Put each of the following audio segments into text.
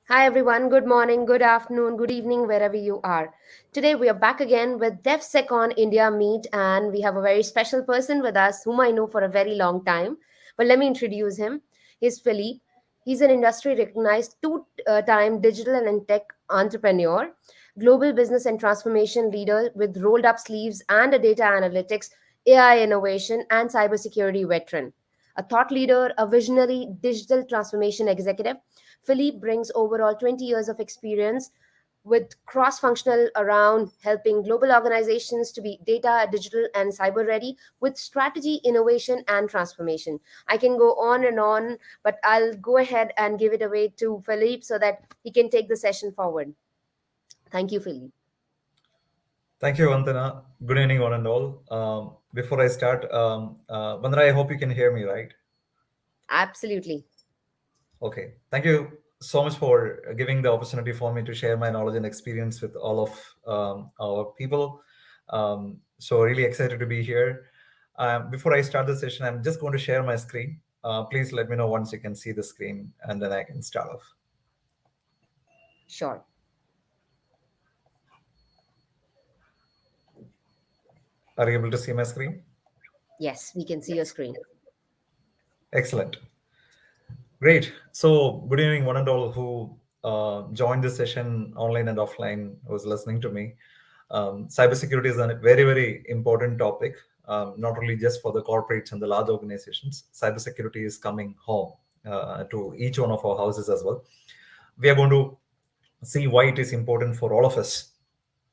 Hi everyone, good morning, good afternoon, good evening, wherever you are. Today we are back again with DevSecOn India Meet, and we have a very special person with us whom I know for a very long time. But let me introduce him. He's Philippe. He's an industry recognized two-time digital and tech entrepreneur, global business and transformation leader with rolled up sleeves and a data analytics, AI innovation, and cybersecurity veteran. A thought leader, a visionary digital transformation executive, Philippe brings overall 20 years of experience with cross functional around helping global organizations to be data, digital, and cyber ready with strategy, innovation, and transformation. I can go on, but I'll go ahead and give it away to Philippe so that he can take the session forward. Thank you, Philippe. Thank you, Vandana. Good evening, one and all. Before I start, Vandana, I hope you can hear me, right? Absolutely. Okay. Thank you so much for giving the opportunity for me to share my knowledge and experience with all of our people. So really excited to be here. Before I start the session, I'm just going to share my screen. Please let me know once you can see the screen, and then I can start off. Sure. Are you able to see my screen? Yes, we can see your screen. Excellent. Great. So, good evening, one and all who joined this session online and offline, who's listening to me. Cybersecurity is a very, very important topic, not only just for the corporates and the large organizations. Cybersecurity is coming home to each one of our houses as well. We are going to see why it is important for all of us,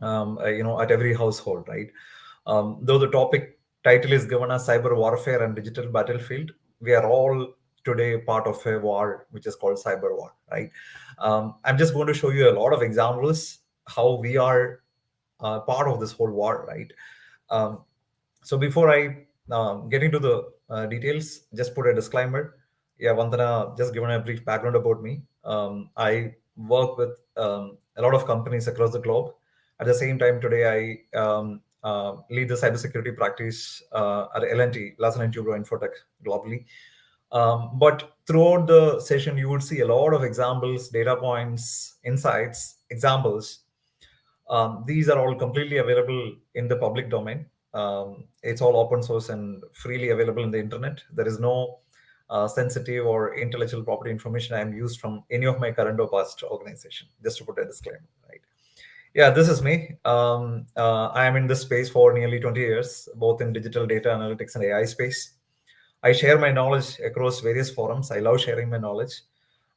at every household, right? Though the topic title is given as cyber warfare and digital battlefield, we are all today part of a war which is called cyber war, right? I'm just going to show you a lot of examples how we are part of this whole war, right? Um, so before I get into the details, just put a disclaimer. Yeah, Vandana just given a brief background about me. I work with a lot of companies across the globe. At the same time, today I lead the cybersecurity practice at L&T, Larsen and Toubro Infotech globally. But throughout the session, you would see a lot of examples, data points, insights, examples. These are all completely available in the public domain. It's all open source and freely available in the internet. There is no sensitive or intellectual property information I am used from any of my current or past organization. Just to put a disclaimer, right? Yeah, this is me. I am in this space for nearly 20 years, both in digital data analytics and AI space. I share my knowledge across various forums. I love sharing my knowledge.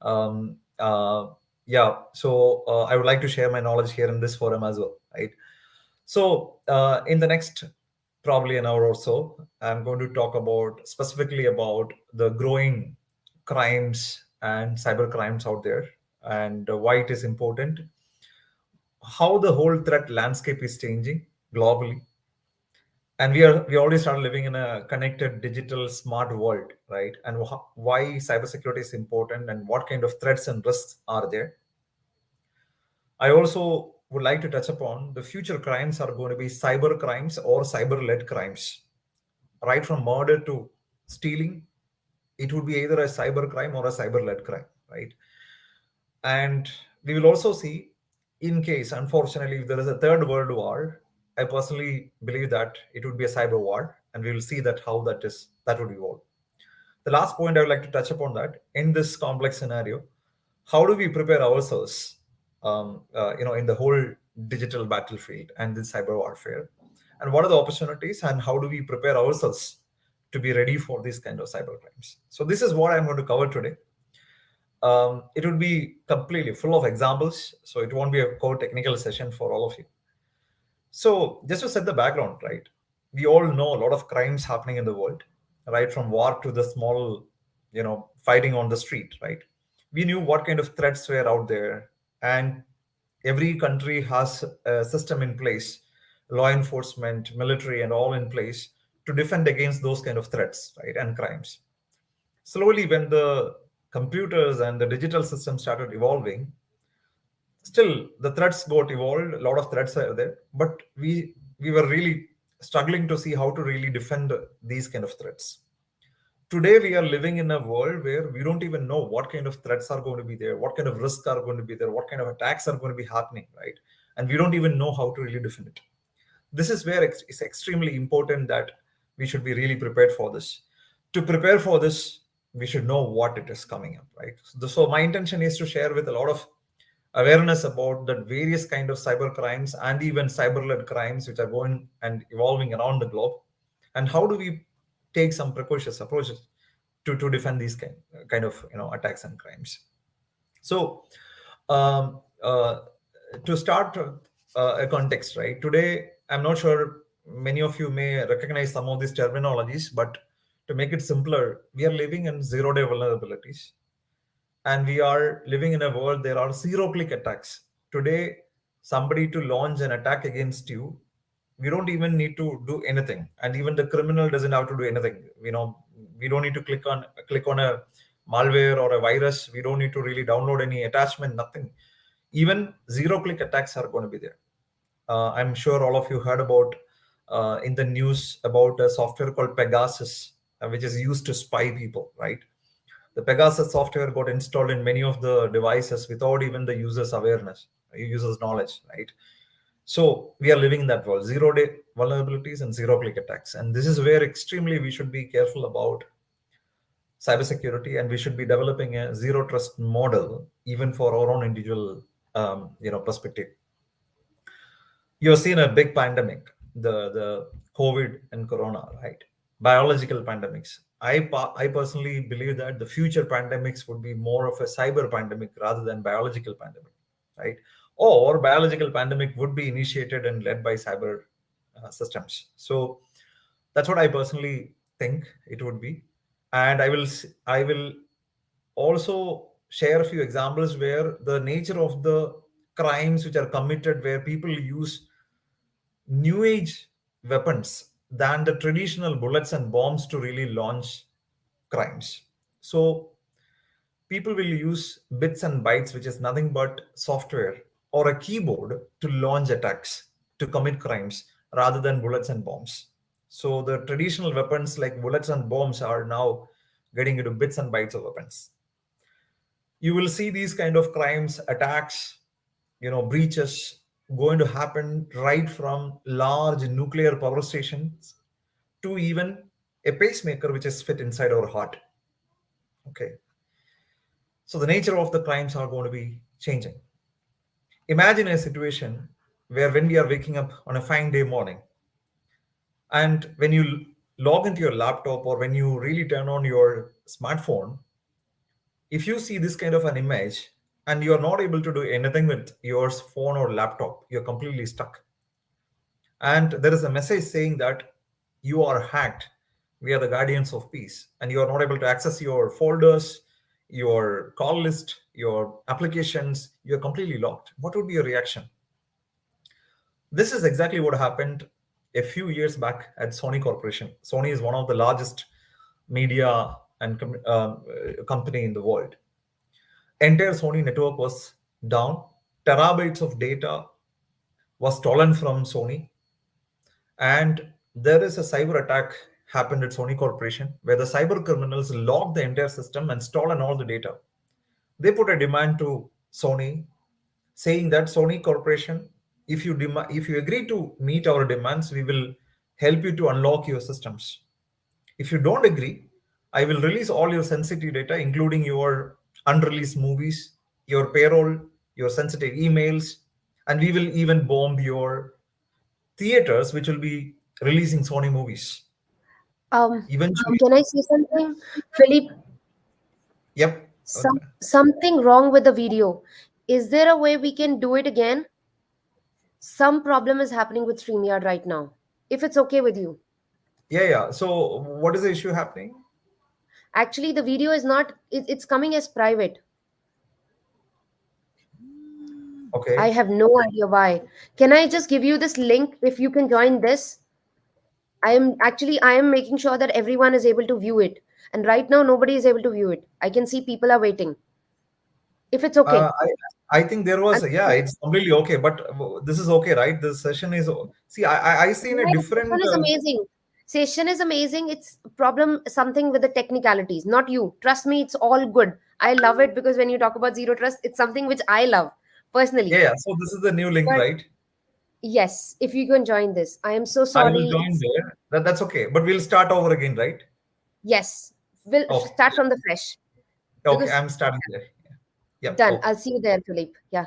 Um, uh, so I would like to share my knowledge here in this forum as well, right? So in the next probably an hour or so, I'm going to talk about specifically about the growing crimes and cyber crimes out there, and why it is important, how the whole threat landscape is changing globally, and we already started living in a connected digital smart world, right? And why cybersecurity is important and what kind of threats and risks are there. I also would like to touch upon the future crimes are going to be cyber crimes or cyber led crimes, right from murder to stealing. It would be either a cyber crime or a cyber led crime, right? And we will also see, in case unfortunately if there is a third world war, I personally believe that it would be a cyber war, and we will see that how that would evolve. The last point I would like to touch upon that in this complex scenario, how do we prepare ourselves, in the whole digital battlefield and the cyber warfare, and what are the opportunities, and how do we prepare ourselves to be ready for these kind of cyber crimes? So this is what I'm going to cover today. It would be completely full of examples, so it won't be a core technical session for all of you. So just to set the background, right? We all know a lot of crimes happening in the world, right? From war to the small, fighting on the street, right? We knew what kind of threats were out there, and every country has a system in place, law enforcement, military, and all in place to defend against those kind of threats, right? And crimes. Slowly, when the computers and the digital system started evolving, still the threats got evolved. A lot of threats are there, but we were really struggling to see how to really defend these kind of threats. Today we are living in a world where we don't even know what kind of threats are going to be there, what kind of risks are going to be there, what kind of attacks are going to be happening, right? And we don't even know how to really defend it. This is where it's extremely important that we should be really prepared for this. To prepare for this, we should know what it is coming up, right? So my intention is to share with a lot of awareness about the various kind of cyber crimes and even cyber-led crimes which are going and evolving around the globe, and how do we take some precocious approaches to defend these kind of attacks and crimes. So um, uh, to start a context, right? Today, I'm not sure many of you may recognize some of these terminologies, but to make it simpler, we are living in zero-day vulnerabilities, and we are living in a world there are zero-click attacks. Today, somebody to launch an attack against you, we don't even need to do anything, and even the criminal doesn't have to do anything. We don't need to click on a malware or a virus. We don't need to really download any attachment, nothing. Even zero-click attacks are going to be there. I'm sure all of you heard about in the news about a software called Pegasus, which is used to spy people, right? The Pegasus software got installed in many of the devices without even the user's awareness, user's knowledge, right? So we are living in that world, zero-day vulnerabilities and zero-click attacks. And this is where extremely we should be careful about cybersecurity, and we should be developing a zero trust model even for our own individual perspective. You've seen a big pandemic, the COVID and corona, right? Biological pandemics. I personally believe that the future pandemics would be more of a cyber pandemic rather than biological pandemic, right? Or biological pandemic would be initiated and led by cyber systems. So that's what I personally think it would be. And I will also share a few examples where the nature of the crimes which are committed, where people use new age weapons than the traditional bullets and bombs to really launch crimes. So people will use bits and bytes, which is nothing but software or a keyboard, to launch attacks, to commit crimes, rather than bullets and bombs. So the traditional weapons like bullets and bombs are now getting into bits and bytes of weapons. You will see these kind of crimes, attacks, breaches going to happen right from large nuclear power stations to even a pacemaker which is fit inside our heart. Okay. So the nature of the crimes are going to be changing. Imagine a situation where when we are waking up on a fine day morning, and when you log into your laptop or when you really turn on your smartphone, if you see this kind of an image and you are not able to do anything with your phone or laptop, you're completely stuck. And there is a message saying that you are hacked. We are the guardians of peace, and you are not able to access your folders, your call list, your applications. You're completely locked. What would be your reaction? This is exactly what happened a few years back at Sony Corporation. Sony is one of the largest media and company in the world. Entire Sony network was down. Terabytes of data was stolen from Sony, and there is a cyber attack happened at Sony Corporation where the cyber criminals locked the entire system and stolen all the data. They put a demand to Sony, saying that Sony Corporation, if you agree to meet our demands, we will help you to unlock your systems. If you don't agree, I will release all your sensitive data, including your unreleased movies, your payroll, your sensitive emails, and we will even bomb your theaters, which will be releasing Sony movies. Eventually, Can I say something? Philip, yep. something wrong with the video. Is there a way we can do it again? Some problem is happening with StreamYard right now. If it's okay with you. Yeah, yeah. So, what is the issue happening? Actually, the video is not, it's coming as private. I Okay. have no idea why. Can I just give you this link if you can join this? I am making sure that everyone is able to view it. And right now nobody is able to view it. I can see people are waiting. If it's Uh, okay. I think there was, I'm, yeah, it's completely okay, but this is okay, right? The session is, see, I see in a yeah, this one different, is amazing. Session is amazing. It's problem something with the technicalities, not you. Trust me, it's all good. I love it because when you talk about zero trust, it's something which I love Yeah, personally. yeah. So this is the new link, But right? yes, if you can join this, I am so I will sorry. join It's there. That's okay. But we'll start over again, right? yes, we'll Okay. start from the fresh Okay, because I'm starting there. Yep. done. Okay. I'll see you there, Philippe. Yeah.